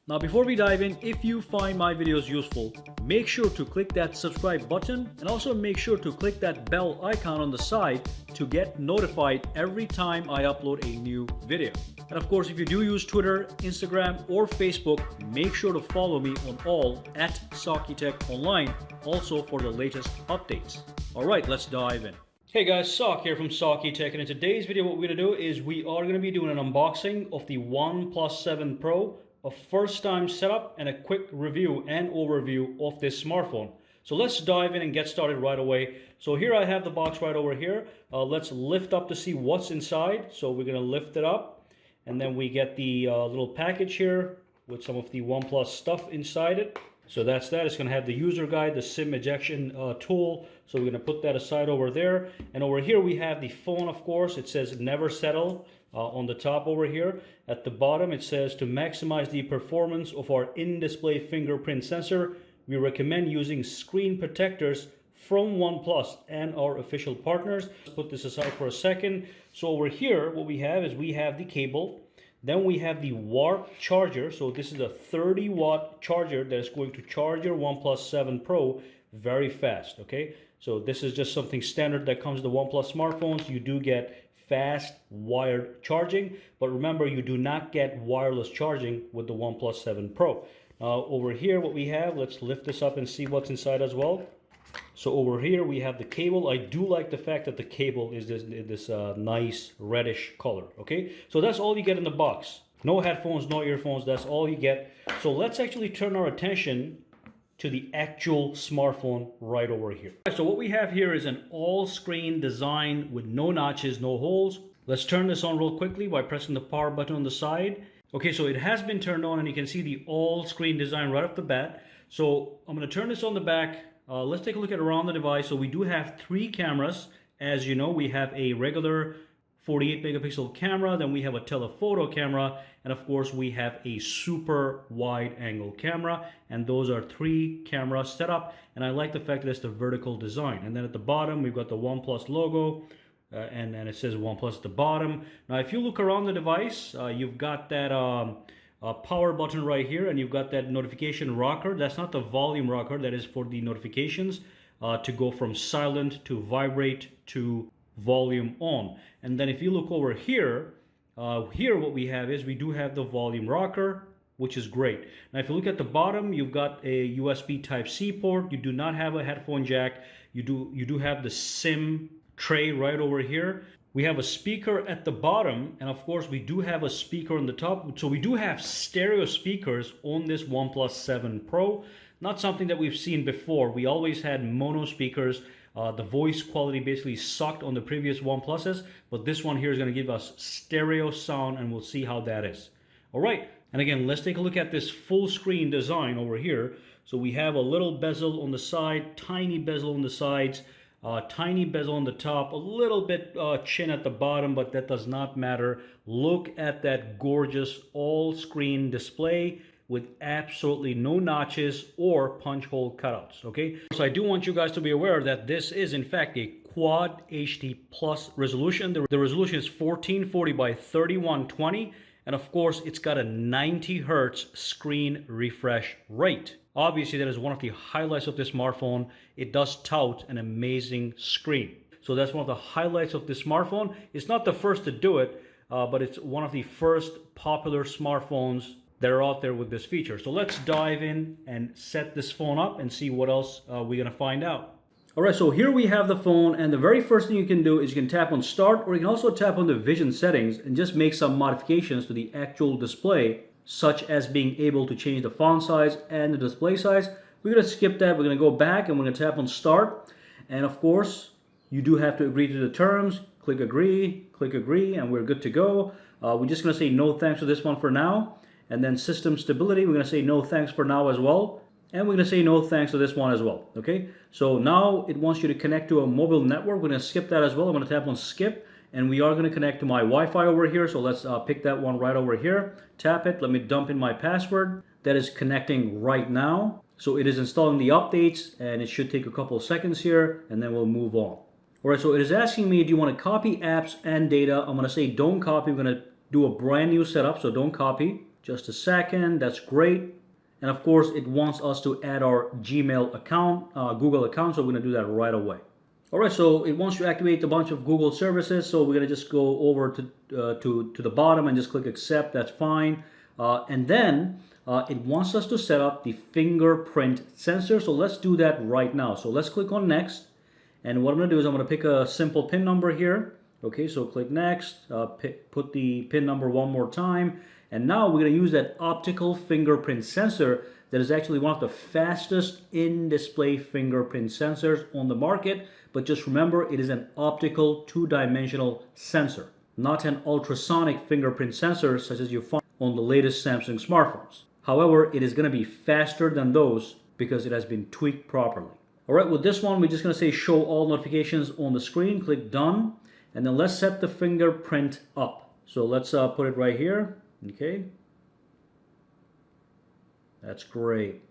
Now before we dive in, if you find my videos useful, make sure to click that subscribe button and also make sure to click that bell icon on the side to get notified every time I upload a new video. And of course, if you do use Twitter, Instagram, or Facebook, make sure to follow me on all at SAKITECH Online, also for the latest updates. Alright, let's dive in. Hey guys, Sak here from SAKITECH, and in today's video what we're going to do is we are going to be doing an unboxing of the OnePlus 7 Pro, a first time setup and a quick review and overview of this smartphone. So let's dive in and get started right away. So here I have the box right over here. Let's lift up to see what's inside. So we're going to lift it up and then we get the little package here with some of the OnePlus stuff inside it. So that's that. It's going to have the user guide, the SIM ejection tool. So we're going to put that aside over there. And over here we have the phone, of course. It says never settle on the top over here. At the bottom it says to maximize the performance of our in-display fingerprint sensor, we recommend using screen protectors from OnePlus and our official partners. Let's put this aside for a second. So over here what we have is we have the cable. Then we have the warp charger. So this is a 30-watt charger that is going to charge your OnePlus 7 Pro very fast, okay? So this is just something standard that comes with the OnePlus smartphones. You do get fast wired charging, but remember you do not get wireless charging with the OnePlus 7 Pro. Over here what we have, let's lift this up and see what's inside as well. So over here we have the cable. I do like the fact that the cable is this nice reddish color, okay? So that's all you get in the box. No headphones, no earphones, that's all you get. So let's actually turn our attention to the actual smartphone right over here. So what we have here is an all-screen design with no notches, no holes. Let's turn this on real quickly by pressing the power button on the side. Okay, so it has been turned on and you can see the all-screen design right off the bat. So I'm going to turn this on the back. Let's take a look at around the device. So we do have 3 cameras. As you know, we have a regular 48 megapixel camera, then we have a telephoto camera, and of course we have a super wide angle camera, and those are 3 camera setup. And I like the fact that it's the vertical design. And then at the bottom we've got the OnePlus logo, and it says OnePlus at the bottom. Now if you look around the device, you've got that power button right here, and you've got that notification rocker. That's not the volume rocker, that is for the notifications to go from silent to vibrate to volume on. And then if you look over here, what we have is we do have the volume rocker, which is great. Now if you look at the bottom, you've got a USB Type-C port. You do not have a headphone jack. You do have the SIM tray right over here. We have a speaker at the bottom, and of course we do have a speaker on the top. So we do have stereo speakers on this OnePlus 7 Pro. Not something that we've seen before. We always had mono speakers. The voice quality basically sucked on the previous OnePluses, but this one here is going to give us stereo sound, and we'll see how that is. All right, and again, let's take a look at this full screen design over here. So we have a little bezel on the side, tiny bezel on the sides, tiny bezel on the top, a little bit chin at the bottom, but that does not matter. Look at that gorgeous all-screen display with absolutely no notches or punch hole cutouts, okay? So I do want you guys to be aware that this is in fact a Quad HD Plus resolution. The resolution is 1440 by 3120, and of course it's got a 90 Hertz screen refresh rate. Obviously that is one of the highlights of this smartphone. It does tout an amazing screen. So that's one of the highlights of this smartphone. It's not the first to do it, but it's one of the first popular smartphones that are out there with this feature. So let's dive in and set this phone up and see what else we're gonna find out. All right, so here we have the phone, and the very first thing you can do is you can tap on start, or you can also tap on the vision settings and just make some modifications to the actual display, such as being able to change the font size and the display size. We're gonna skip that. We're gonna go back and we're gonna tap on start. And of course, you do have to agree to the terms. Click agree, and we're good to go. We're just gonna say no thanks to this one for now. And then system stability, we're going to say no thanks for now as well. And we're going to say no thanks to this one as well. Okay, so now it wants you to connect to a mobile network. We're going to skip that as well. I'm going to tap on skip, and we are going to connect to my Wi-Fi over here. So let's pick that one right over here. Tap it. Let me dump in my password. That is connecting right now. So it is installing the updates, and it should take a couple of seconds here, and then we'll move on. All right, so it is asking me, do you want to copy apps and data? I'm going to say don't copy. We're going to do a brand new setup, so don't copy. Just a second. That's great. And of course, it wants us to add our Gmail account, Google account, so we're going to do that right away. All right, so it wants to activate a bunch of Google services, so we're going to just go over to the bottom and just click accept. That's fine. And then it wants us to set up the fingerprint sensor, so let's do that right now. So let's click on next, and what I'm going to do is I'm going to pick a simple PIN number here. Okay, so click next, put the PIN number one more time. And now we're going to use that optical fingerprint sensor that is actually one of the fastest in-display fingerprint sensors on the market. But just remember, it is an optical two-dimensional sensor, not an ultrasonic fingerprint sensor such as you find on the latest Samsung smartphones. However, it is going to be faster than those because it has been tweaked properly. All right, with this one, we're just going to say show all notifications on the screen. Click done. And then let's set the fingerprint up. So let's put it right here. Okay, that's great.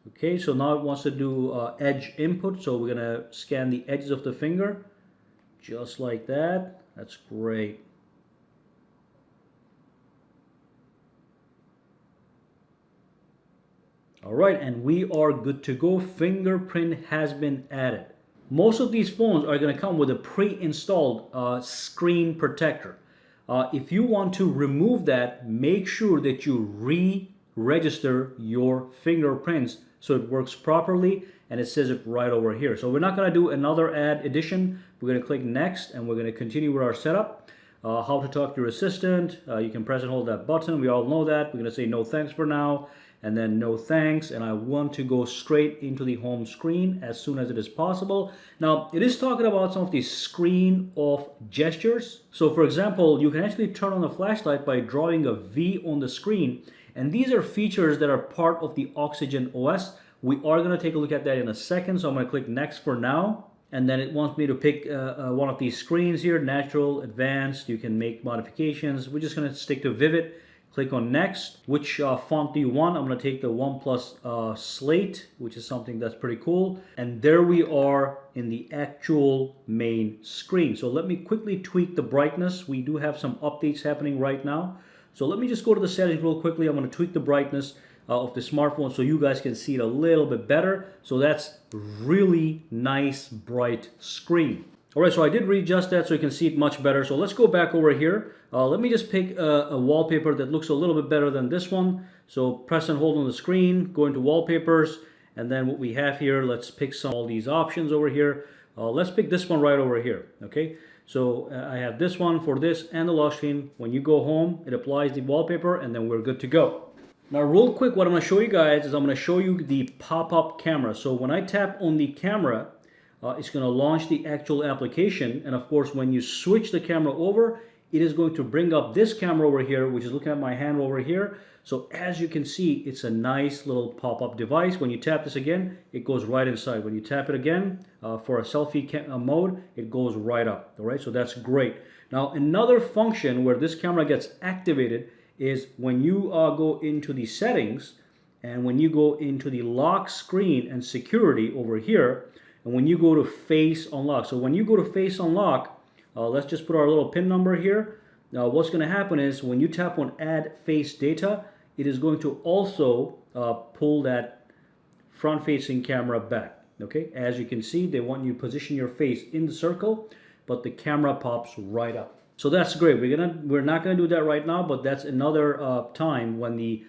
Okay, so now it wants to do edge input, so we're gonna scan the edges of the finger, just like that. That's great. All right, and we are good to go. Fingerprint has been added. Most of these phones are going to come with a pre-installed screen protector. If you want to remove that, make sure that you re-register your fingerprints so it works properly, and it says it right over here. So we're not going to do another add addition. We're going to click next, and we're going to continue with our setup. How to talk to your assistant. You can press and hold that button. We all know that. We're going to say no thanks for now, and then no thanks, and I want to go straight into the home screen as soon as it is possible. Now, it is talking about some of these screen off gestures. So for example, you can actually turn on the flashlight by drawing a V on the screen, and these are features that are part of the Oxygen OS. We are going to take a look at that in a second, so I'm going to click next for now. And then it wants me to pick one of these screens here, natural, advanced. You can make modifications. We're just going to stick to Vivid. Click on next. Which font do you want? I'm going to take the OnePlus Slate, which is something that's pretty cool. And there we are in the actual main screen. So let me quickly tweak the brightness. We do have some updates happening right now. So let me just go to the settings real quickly. I'm going to tweak the brightness of the smartphone so you guys can see it a little bit better. So that's really nice bright screen. Alright, so I did readjust that so you can see it much better. So let's go back over here. Let me just pick a wallpaper that looks a little bit better than this one. So press and hold on the screen, go into wallpapers, and then what we have here, let's pick all these options over here. Let's pick this one right over here, okay? So I have this one for this and the lock screen. When you go home, it applies the wallpaper, and then we're good to go. Now real quick, what I'm going to show you guys is I'm going to show you the pop-up camera. So when I tap on the camera, it's going to launch the actual application, and of course when you switch the camera over, it is going to bring up this camera over here, which is looking at my hand over here. So as you can see, it's a nice little pop-up device. When you tap this again, it goes right inside. When you tap it again for a selfie mode, it goes right up. All right, so that's great. Now another function where this camera gets activated is when you go into the settings, and when you go into the lock screen and security over here, and when you go to face unlock. So when you go to face unlock, let's just put our little pin number here. Now what's going to happen is when you tap on add face data, it is going to also pull that front facing camera back. Okay, as you can see, they want you to position your face in the circle, but the camera pops right up. So that's great. We're not gonna do that right now, but that's another time when the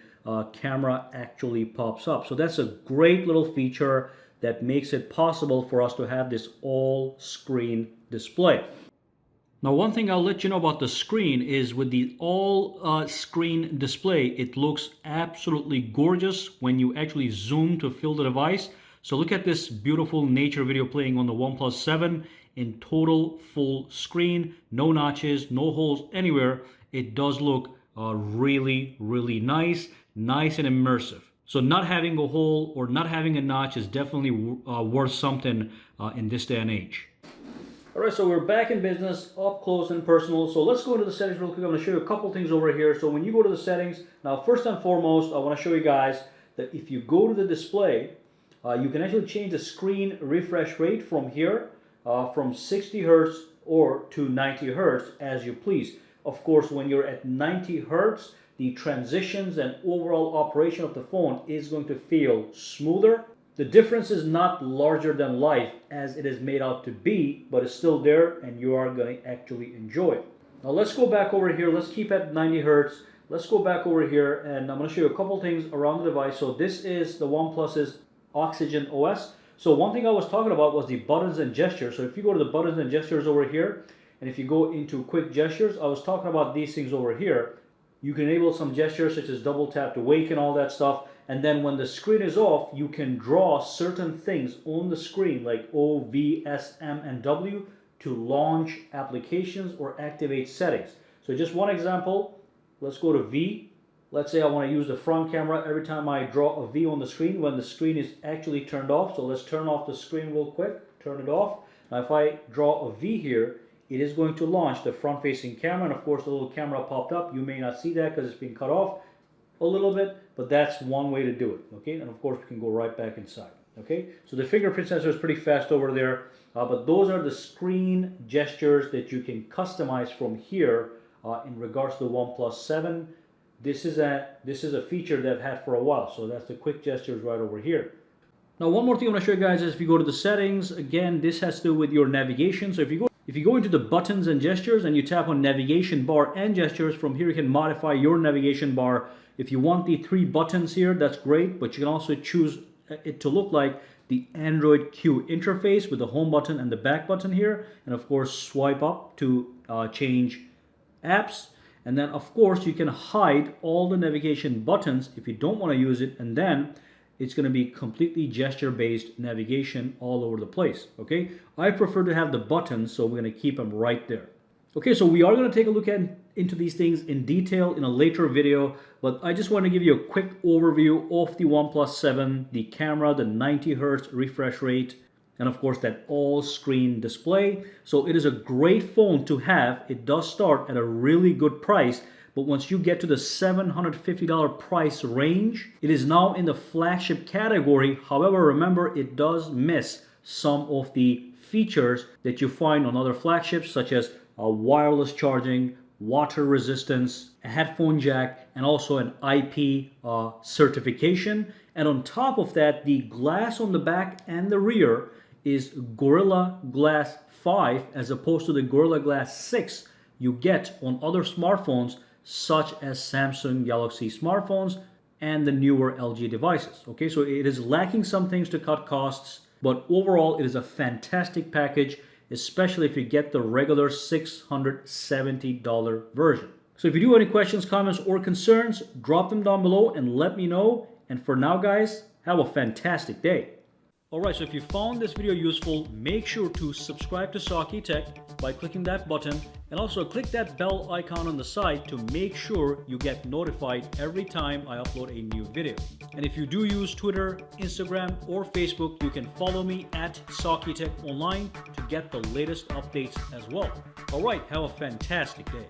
camera actually pops up. So that's a great little feature that makes it possible for us to have this all screen display. Now one thing I'll let you know about the screen is with the all screen display, it looks absolutely gorgeous when you actually zoom to fill the device. So look at this beautiful nature video playing on the OnePlus 7 in total full screen, no notches, no holes anywhere. It does look really, really nice and immersive. So not having a hole or not having a notch is definitely worth something in this day and age. All right, so we're back in business, up close and personal. So let's go into the settings real quick. I'm going to show you a couple things over here. So when you go to the settings, now first and foremost, I want to show you guys that if you go to the display, you can actually change the screen refresh rate from here, from 60 Hertz or to 90 hertz as you please. Of course, when you're at 90 hertz, the transitions and overall operation of the phone is going to feel smoother. The difference is not larger than life as it is made out to be, but it's still there and you are going to actually enjoy it. Now let's go back over here. Let's keep at 90 hertz. Let's go back over here and I'm going to show you a couple things around the device. So this is the OnePlus's Oxygen OS. So one thing I was talking about was the buttons and gestures. So if you go to the buttons and gestures over here, and if you go into quick gestures, I was talking about these things over here. You can enable some gestures such as double tap to wake and all that stuff. And then when the screen is off, you can draw certain things on the screen like O, V, S, M, and W to launch applications or activate settings. So just one example, let's go to V. Let's say I want to use the front camera every time I draw a V on the screen when the screen is actually turned off. So let's turn off the screen real quick, turn it off. Now if I draw a V here, it is going to launch the front facing camera, and of course the little camera popped up. You may not see that because it's been cut off a little bit, but that's one way to do it, okay? And of course we can go right back inside, okay? So the fingerprint sensor is pretty fast over there, but those are the screen gestures that you can customize from here in regards to the OnePlus 7. This is a feature that I've had for a while, so that's the quick gestures right over here. Now one more thing I want to show you guys is if you go to the settings, again this has to do with your navigation. So if you go into the buttons and gestures and you tap on navigation bar and gestures, from here you can modify your navigation bar. If you want the 3 buttons here, that's great, but you can also choose it to look like the Android Q interface with the home button and the back button here, and of course swipe up to change apps. And then of course you can hide all the navigation buttons if you don't want to use it, and then it's going to be completely gesture based navigation all over the place, okay? I prefer to have the buttons, so we're going to keep them right there. Okay, so we are going to take a look into these things in detail in a later video, but I just want to give you a quick overview of the OnePlus 7, the camera, the 90 Hz refresh rate, and of course that all screen display. So it is a great phone to have. It does start at a really good price, but once you get to the $750 price range, it is now in the flagship category. However, remember, it does miss some of the features that you find on other flagships, such as wireless charging, water resistance, a headphone jack, and also an IP certification. And on top of that, the glass on the back and the rear is Gorilla Glass 5 as opposed to the Gorilla Glass 6 you get on other smartphones such as Samsung Galaxy smartphones and the newer LG devices. Okay, so it is lacking some things to cut costs, but overall it is a fantastic package, especially if you get the regular $670 version. So if you do have any questions, comments, or concerns, drop them down below and let me know. And for now, guys, have a fantastic day. Alright, so if you found this video useful, make sure to subscribe to SAKITECH by clicking that button, and also click that bell icon on the side to make sure you get notified every time I upload a new video. And if you do use Twitter, Instagram, or Facebook, you can follow me at SAKITECH Online to get the latest updates as well. Alright, have a fantastic day.